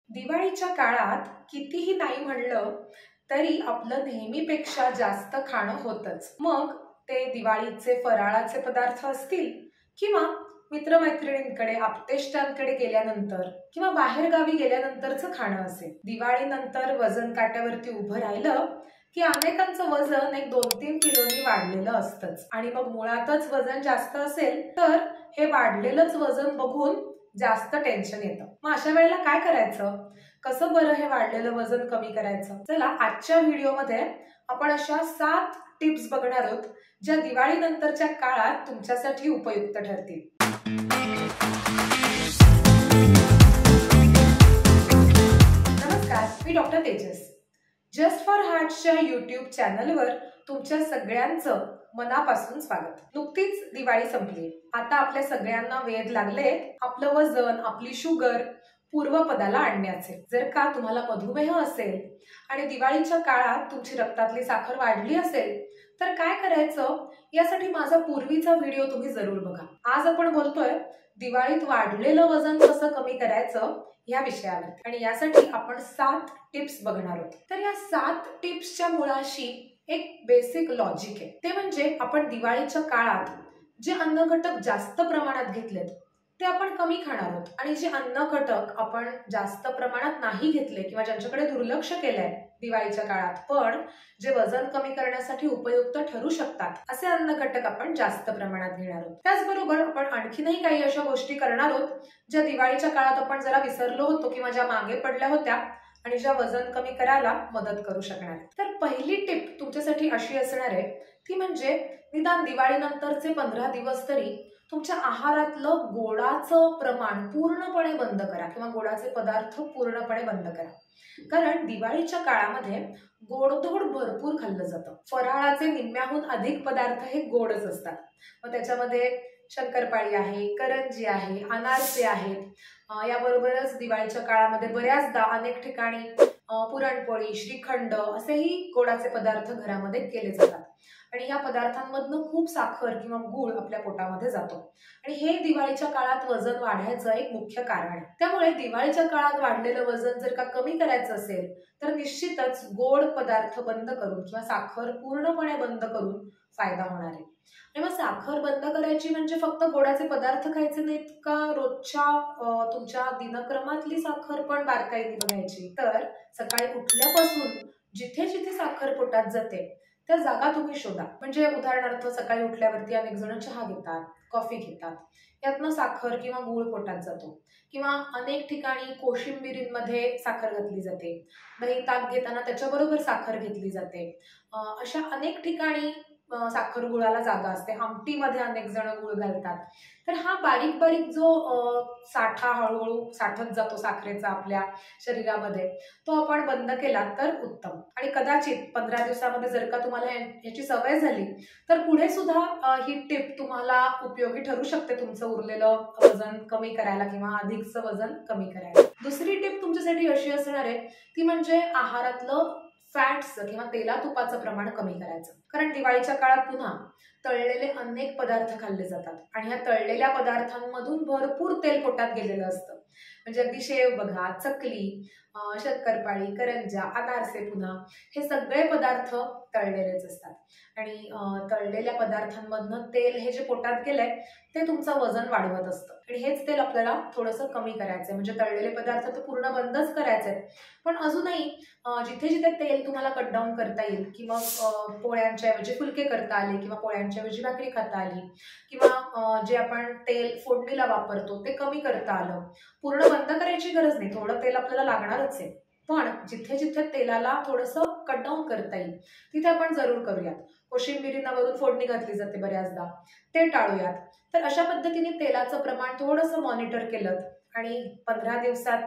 दिवाळीच्या काळात कितीही नाही म्हणलं तरी आपलं नेहमीपेक्षा जास्त खाणं होतच. मग ते दिवाळीचे फराळाचे पदार्थ असतील किंवा मित्रमैत्रिणींकडे आप्तेष्टांकडे गेल्यानंतर किंवा बाहेर गावी गेल्यानंतरचं खाणं असेल. दिवाळीनंतर वजन काट्यावरती उभं राहिलं की अनेकांचं वजन 1-2-3 किलोनी वाढलेलं असतंच आणि मग मुळातच वजन जास्त असेल तर हे वाढलेलंच वजन बघून जास्त टेन्शन येतं. मग अशा वेळेला काय करायचं? कसं बरं हे वाढलेलं वजन कमी करायचं? चला आजच्या व्हिडिओमध्ये आपण अशा 7 टिप्स बघणार आहोत ज्या दिवाळीनंतरच्या काळात तुमच्यासाठी उपयुक्त ठरतील. नमस्कार, मी डॉक्टर तेजस. जस्ट फॉर हार्टच्या यूट्यूब चॅनलवर तुमच्या सगळ्यांचं मनापासून स्वागत. नुकतीच दिवाळी संपली. आता आपल्या सगळ्यांना वेध लागले आपलं वजन, आपली शुगर पूर्वपदाला आणण्याचे. जर का तुम्हाला मधुमेह असेल आणि दिवाळीच्या काळात तुमची रक्तातली साखर वाढली असेल तर काय करायचं, यासाठी माझा पूर्वीचा व्हिडिओ तुम्ही जरूर बघा. आज आपण बोलतोय दिवाळीत वाढलेलं वजन कसं कमी करायचं या विषयावर आणि यासाठी आपण 7 टिप्स बघणार आहोत. तर या 7 टिप्सच्या मुळाशी एक बेसिक लॉजिक आहे. ते म्हणजे आपण दिवाळीच्या काळात जे अन्न घटक जास्त प्रमाणात घेतलेत ते आपण कमी खाणार आहोत आणि जे अन्न घटक आपण जास्त प्रमाणात नाही घेतले किंवा ज्यांच्याकडे दुर्लक्ष केलंय दिवाळीच्या काळात पण जे वजन कमी करण्यासाठी उपयुक्त ठरू शकतात असे अन्न घटक आपण जास्त प्रमाणात घेणार आहोत. त्याचबरोबर आपण आणखीनही काही अशा गोष्टी करणार आहोत ज्या दिवाळीच्या काळात आपण जरा विसरलो होतो किंवा ज्या मागे पडल्या होत्या आणि ज्या वजन कमी करायला मदत करू शकणार. तर पहिली टिप तुमच्यासाठी अशी असणार आहे ती म्हणजे निदान दिवाळीनंतरचे 15 दिवस तरी तुमच्या आहारातलं गोडाचं प्रमाण पूर्णपणे बंद करा किंवा गोडाचे पदार्थ पूर्णपणे बंद करा. कारण दिवाळीच्या काळामध्ये गोडधोड भरपूर खाल्लं जातं. फराळाचे निम्म्याहून अधिक पदार्थ हे गोडच असतात. मग त्याच्यामध्ये शंकरपाळी आहे, करंजी आहे, अनारसे आहेत. याबरोबरच दिवाळीच्या काळामध्ये बऱ्याचदा अनेक ठिकाणी पुरणपोळी, श्रीखंड असेही गोडाचे पदार्थ घरामध्ये केले जातात आणि या पदार्थांमधनं खूप साखर किंवा गूळ आपल्या पोटामध्ये जातो आणि हे दिवाळीच्या काळात वजन वाढायचं एक मुख्य कारण आहे. त्यामुळे दिवाळीच्या काळात वाढलेलं वजन जर का कमी करायचं असेल तर निश्चितच गोड पदार्थ बंद करून किंवा साखर पूर्णपणे बंद करून फायदा होणार आहे. आणि मग साखर बंद करायची म्हणजे फक्त गोडाचे पदार्थ खायचे नाहीत का, रोजच्या तुमच्या दिनक्रमातली साखर पण बारकाईने बघायची. तर सकाळी उठल्यापासून जिथे जिथे साखर पोटात जाते त्या जागा तुम्ही शोधा. म्हणजे उदाहरणार्थ सकाळी उठल्यावरती अनेक जण चहा घेतात, कॉफी घेतात, यातनं साखर किंवा गूळ पोटात जातो किंवा अनेक ठिकाणी कोशिंबिरींमध्ये साखर घातली जाते, दही ताक घेताना त्याच्याबरोबर साखर घेतली जाते. अशा अनेक ठिकाणी साखर गुळाला जागा असते. आमटीमध्ये अनेक जण गुळ घालतात. तर हा बारीक बारीक जो साठा हळूहळू साठत जातो साखरेचा आपल्या शरीरामध्ये तो आपण बंद केला तर उत्तम. आणि कदाचित 15 दिवसामध्ये जर का तुम्हाला याची सवय झाली तर पुढे सुद्धा ही टिप तुम्हाला उपयोगी ठरू शकते तुमचं उरलेलं वजन कमी करायला किंवा अधिकचं वजन कमी करायला. दुसरी टिप तुमच्यासाठी अशी असणार आहे ती म्हणजे आहारातलं फॅट्सचं किंवा तेला तुपाचं प्रमाण कमी करायचं. कारण दिवाळीच्या काळात पुन्हा तळलेले अनेक पदार्थ खाल्ले जातात आणि ह्या तळलेल्या पदार्थांमधून भरपूर तेल पोटात गेलेलं असतं. म्हणजे अगदी शेव बघा, चकली, शंकरपाळी, करंजा, अनारसे, पुन्हा हे सगळे पदार्थ तळलेलेच असतात आणि तळलेल्या पदार्थांमधनं तेल हे जे पोटात गेलंय ते तुमचं वजन वाढवत असतं आणि हेच तेल आपल्याला थोडंसं कमी करायचंय. म्हणजे तळलेले पदार्थ तर पूर्ण बंदच करायचे पण अजूनही जिथे जिथे तेल तुम्हाला कट डाऊन करता येईल किंवा पोळ्यांच्या ऐवजी फुलके करता आले किंवा पोळ्यांच्या ऐवजी भाकरी खाता आली किंवा जे आपण तेल फोडणीला वापरतो ते कमी करता आलं. पूर्ण बंद करायची गरज नाही, थोडं तेल आपल्याला लागणारच आहे पण जिथे जिथे तेलाला थोडंसं कट डाऊन करता येईल तिथे आपण जरूर करूयात. कोशिंबिरींना वरून फोडणी घातली जाते बऱ्याचदा, ते टाळूयात. तर अशा पद्धतीने तेलाचं प्रमाण थोडंसं मॉनिटर केलं आणि 15 दिवसात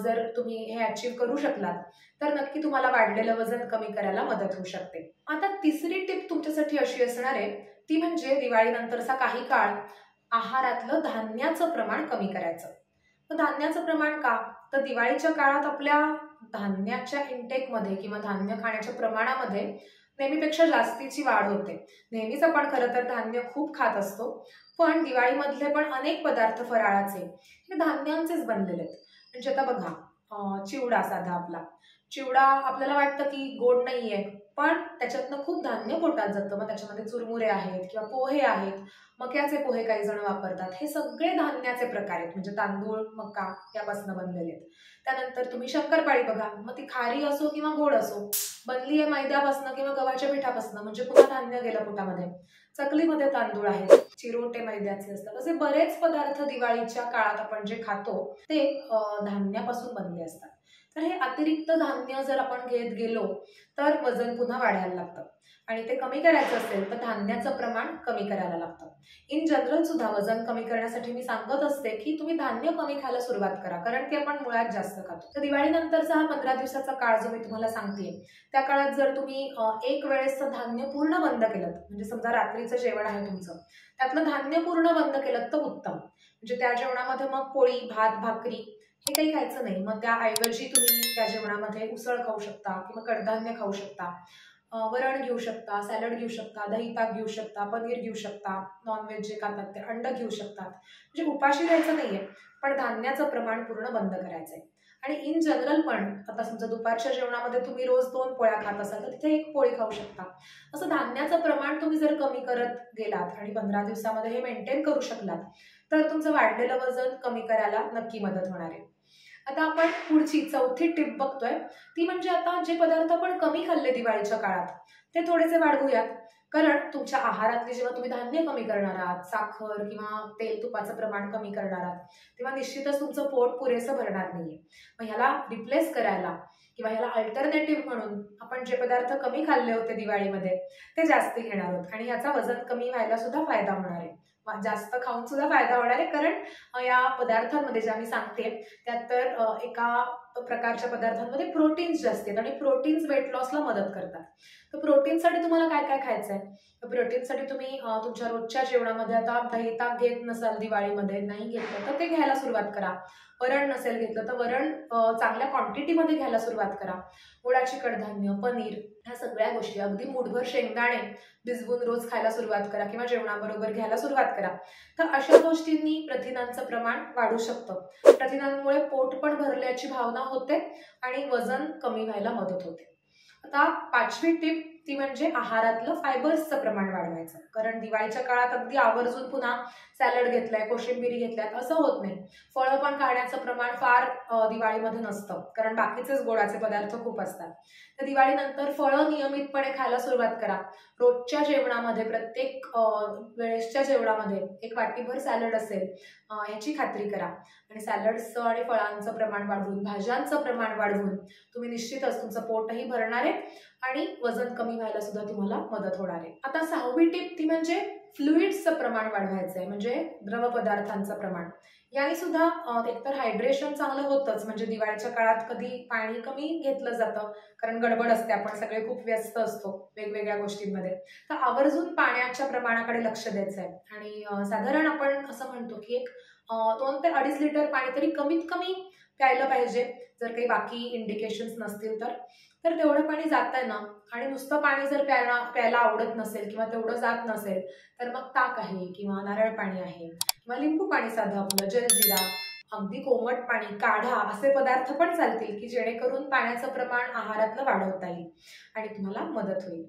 जर तुम्ही हे अचीव्ह करू शकलात तर नक्की तुम्हाला वाढलेलं वजन कमी करायला मदत होऊ शकते. आता तिसरी टिप तुमच्यासाठी अशी असणार आहे ती म्हणजे दिवाळीनंतरचा काही काळ आहारातलं धान्याचं प्रमाण कमी करायचं. तर धान्याचं प्रमाण का, तर दिवाळीच्या काळात आपल्या धान्याच्या इंटेकमध्ये किंवा धान्य खाण्याच्या प्रमाणामध्ये नेहमीपेक्षा जास्तीची वाढ होते. नेहमीच आपण खरं तर धान्य खूप खात असतो पण दिवाळीमधले पण अनेक पदार्थ फराळाचे हे धान्यांचेच बनलेले आहेत. म्हणजे आता बघा चिवडा साधा आपला चिवडा आपल्याला वाटतं की गोड नाहीये, पण त्याच्यातनं खूप धान्य पोटात जातं. मग त्याच्यामध्ये चुरमुरे आहेत किंवा पोहे आहेत, मक्याचे पोहे काही जण वापरतात. हे सगळे धान्याचे प्रकार आहेत, म्हणजे तांदूळ, मका यापासून बनलेले आहेत. त्यानंतर तुम्ही शंकरपाळी बघा, मग ती खारी असो किंवा गोड असो, बनली आहे मैद्यापासून किंवा गव्हाच्या पिठापासून, म्हणजे पुन्हा धान्य गेलं पोटामध्ये. चकलीमध्ये तांदूळ आहेत, चिरोटे मैद्याचे असतात. असे बरेच पदार्थ दिवाळीच्या काळात आपण जे खातो ते धान्यापासून बनले असतात. तर हे अतिरिक्त धान्य जर आपण घेत गेलो तर वजन पुन्हा वाढायला लागतं, आणि ते कमी करायचं असेल तर धान्याचं प्रमाण कमी करायला लागतं. इन जनरल सुद्धा वजन कमी करण्यासाठी मी सांगत असते की तुम्ही धान्य कमी खायला सुरुवात करा, कारण की आपण मुळात जास्त खातो. तर दिवाळीनंतरचा हा 15 दिवसाचा काळ जो मी तुम्हाला सांगते, त्या काळात जर तुम्ही एक वेळेसचं धान्य पूर्ण बंद केलं, म्हणजे समजा रात्रीचं जेवण आहे तुमचं, त्यातलं धान्य पूर्ण बंद केलं तर उत्तम. म्हणजे त्या जेवणामध्ये मग पोळी, भात, भाकरी हे काही खायचं नाही. मग त्याऐवजी तुम्ही त्या जेवणामध्ये उसळ खाऊ शकता किंवा कडधान्य खाऊ शकता, वरण घेऊ शकता, सॅलड घेऊ शकता, दही ताक घेऊ शकता, पनीर घेऊ शकता, नॉनव्हेज जे खातात ते अंड घेऊ शकतात. म्हणजे उपाशी राहायचं नाहीये, पण धान्याचं प्रमाण पूर्ण बंद करायचंय. आणि इन जनरल पण आता समजा दुपारच्या जेवणामध्ये तुम्ही रोज 2 पोळ्या खात असाल तर तिथे 1 पोळी खाऊ शकता. असं धान्याचं प्रमाण तुम्ही जर कमी करत गेलात आणि 15 दिवसामध्ये हे मेंटेन करू शकलात तर तुमचं वाढलेलं वजन कमी करायला नक्की मदत होणार आहे. आता आपण पुढची चौथी टिप बघतोय, ती म्हणजे आता जे पदार्थ आपण कमी खाल्ले दिवाळीच्या काळात ते थोडेसे वाढवूयात. कारण तुमच्या आहारातले जेव्हा तुम्ही धान्य कमी करणार आहात, साखर किंवा तेल तुपाचं प्रमाण कमी करणार आहात, तेव्हा निश्चितच तुमचं पोट पुरेसं भरणार नाहीये. मग ह्याला रिप्लेस करायला किंवा ह्याला अल्टरनेटिव्ह म्हणून आपण जे पदार्थ कमी खाल्ले होते दिवाळीमध्ये ते जास्त घेणार आहोत, आणि ह्याचा वजन कमी व्हायला सुद्धा फायदा होणार आहे. जास्त खाऊन सुद्धा फायदा होणार आहे, कारण या पदार्थांमध्ये जे आम्ही सांगते त्यात तर एका प्रकारच्या पदार्थांमध्ये प्रोटीन्स जास्त आहेत, आणि प्रोटीन्स वेट लॉसला मदत करतात. तर प्रोटीनसाठी तुम्हाला काय काय खायचं आहे? तर प्रोटीनसाठी तुम्ही तुमच्या रोजच्या जेवणामध्ये आता दही ताक घेत नसाल दिवाळीमध्ये, नाही घेतलं तर ते घ्यायला सुरुवात करा. वरण नसेल घेतलं तर वरण चांगल्या क्वांटिटीमध्ये घ्यायला सुरुवात करा. गुळाची कडधान्य, पनीर, ह्या सगळ्या गोष्टी, अगदी मूठभर शेंगदाणे भिजवून रोज खायला सुरुवात करा किंवा जेवणाबरोबर घ्यायला सुरुवात करा. तर अशा गोष्टींनी प्रथिनांचं प्रमाण वाढू शकतं. प्रथिनांमुळे पोट पण भरल्याची भावना होते आणि वजन कमी व्हायला मदत होते. आता 5वी टिप ती म्हणजे आहारातलं फायबर्सचं प्रमाण वाढवायचं. कारण दिवाळीच्या काळात अगदी आवर्जून पुन्हा सॅलड घेतलाय, कोशिंबिरी घेतल्यात असं होत नाही. फळं पण खाण्याचं प्रमाण फार दिवाळीमध्ये नसतं, कारण बाकीचेच गोडाचे पदार्थ खूप असतात. तर दिवाळीनंतर फळं नियमितपणे खायला सुरुवात करा. रोजच्या जेवणामध्ये, प्रत्येक वेळेसच्या जेवणामध्ये एक वाटीभर सॅलड असेल ह्याची खात्री करा. आणि सॅलड्सचं आणि फळांचं प्रमाण वाढवून, भाज्यांचं प्रमाण वाढवून तुम्ही निश्चितच तुमचं पोटही भरणार आहे आणि वजन कमी व्हायला सुद्धा तुम्हाला मदत होणार आहे. आता 6वी टिप ती म्हणजे फ्लुइड्सचं प्रमाण वाढवायचं आहे, म्हणजे द्रव पदार्थांचं प्रमाण. याने सुद्धा एकतर हायड्रेशन चांगलं होतंच, म्हणजे दिवाळीच्या काळात कधी पाणी कमी घेतलं जातं, कारण गडबड असते, आपण सगळे खूप व्यस्त असतो वेगवेगळ्या गोष्टींमध्ये. तर आवर्जून पाण्याच्या प्रमाणाकडे लक्ष द्यायचं आहे. आणि साधारण आपण असं म्हणतो की एक 2 ते 2.5 लिटर पाणी तरी कमीत कमी प्यायलं पाहिजे, जर काही बाकी इंडिकेशन्स नसतील तर. तर तेवढं पाणी जातंय ना, आणि नुसतं पाणी जर प्यायला आवडत नसेल किंवा तेवढं जात नसेल तर मग ताक आहे किंवा नारळ पाणी आहे किंवा लिंबू पाणी साधं आपलं, जलजिरा, अगदी कोमट पाणी, काढा असे पदार्थ पण चालतील की जेणेकरून पाण्याचं प्रमाण आहारातलं वाढवता येईल आणि तुम्हाला मदत होईल.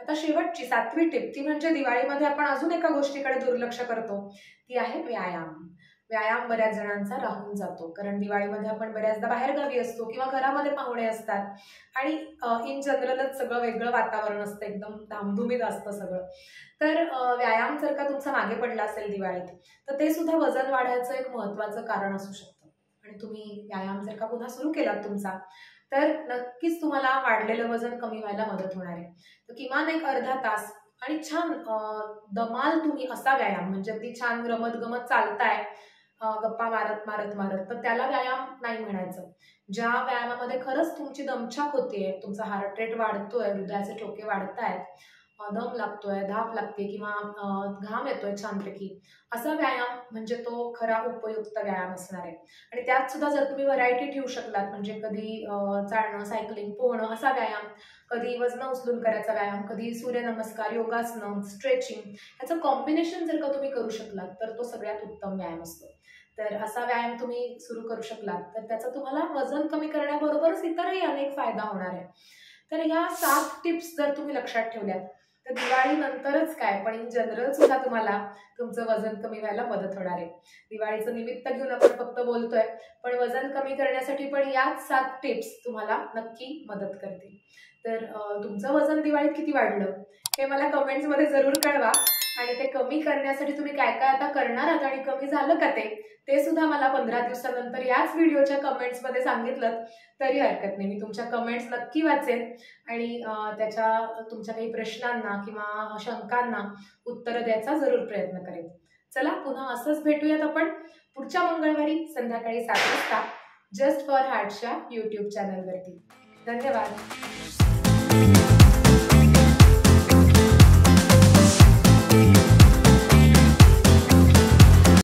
आता शेवटची 7वी टिप ती म्हणजे दिवाळीमध्ये आपण अजून एका गोष्टीकडे दुर्लक्ष करतो, ती आहे व्यायाम. व्यायाम बऱ्याच जणांचा राहून जातो, कारण दिवाळीमध्ये आपण बऱ्याचदा बाहेरगावी असतो किंवा घरामध्ये पाहुणे असतात आणि इन जनरलच सगळं वेगळं वातावरण असतं, एकदम धामधुमीत असतं सगळं. तर व्यायाम जर का तुमचा मागे पडला असेल दिवाळीत, तर ते सुद्धा वजन वाढायचं एक महत्त्वाचं कारण असू शकतं. आणि तुम्ही व्यायाम जर का पुन्हा सुरू केलात तुमचा, तर नक्कीच तुम्हाला वाढलेलं वजन कमी व्हायला मदत होणार आहे. तर किमान एक अर्धा तास आणि छान दमाल तुम्ही असा व्यायाम, म्हणजे अगदी छान रमत गमत चालताय, गप्पा मारत मारत मारत, तर त्याला व्यायाम नाही म्हणायचं. ज्या व्यायामामध्ये खरंच तुमची दमछाक होतीये, तुमचा हार्ट रेट वाढतोय, हृदयाचे ठोके वाढतायत, दम लागतोय, धाप लागते किंवा घाम येतोय छानपैकी, असा व्यायाम म्हणजे तो खरा उपयुक्त व्यायाम असणार आहे. आणि त्यात सुद्धा जर तुम्ही व्हरायटी ठेवू शकलात, म्हणजे कधी चालणं, सायकलिंग, पोहणं असा व्यायाम, कधी वजन उचलून करायचा व्यायाम, कधी सूर्यनमस्कार, योगासनं, स्ट्रेचिंग, याचं कॉम्बिनेशन जर का तुम्ही करू शकलात तर तो सगळ्यात उत्तम व्यायाम असतो. तर असा व्यायाम तुम्ही सुरू करू शकलात तर त्याचा तुम्हाला वजन कमी करण्याबरोबरच इतरही अनेक फायदा होणार आहे. तर ह्या 7 टिप्स जर तुम्ही लक्षात ठेवल्यात तर दिवाळी नंतरच काय पण इन जनरल सुद्धा तुम्हाला तुमचं वजन कमी व्हायला मदत होणार आहे. दिवाळीचं निमित्त घेऊन आपण फक्त बोलतोय, पण वजन कमी करण्यासाठी पण याच 7 टिप्स तुम्हाला नक्की मदत करतील. तर तुमचं वजन दिवाळीत किती वाढलं हे मला कमेंट्समध्ये जरूर कळवा आणि ते कमी करण्यासाठी तुम्ही काय काय आता करणार आहात आणि कमी झालं का ते सुद्धा मला 15 दिवसानंतर याच व्हिडिओच्या कमेंट्समध्ये सांगितलं तरी हरकत नाही. मी तुमच्या कमेंट्स नक्की वाचेन आणि तुमच्या काही प्रश्नांना किंवा शंकांना उत्तर द्यायचा जरूर प्रयत्न करेन. चला पुन्हा असंच भेटूयात आपण पुढच्या मंगळवारी संध्याकाळी 7 वाजता जस्ट फॉर हार्टच्या YouTube चॅनलवरती. धन्यवाद.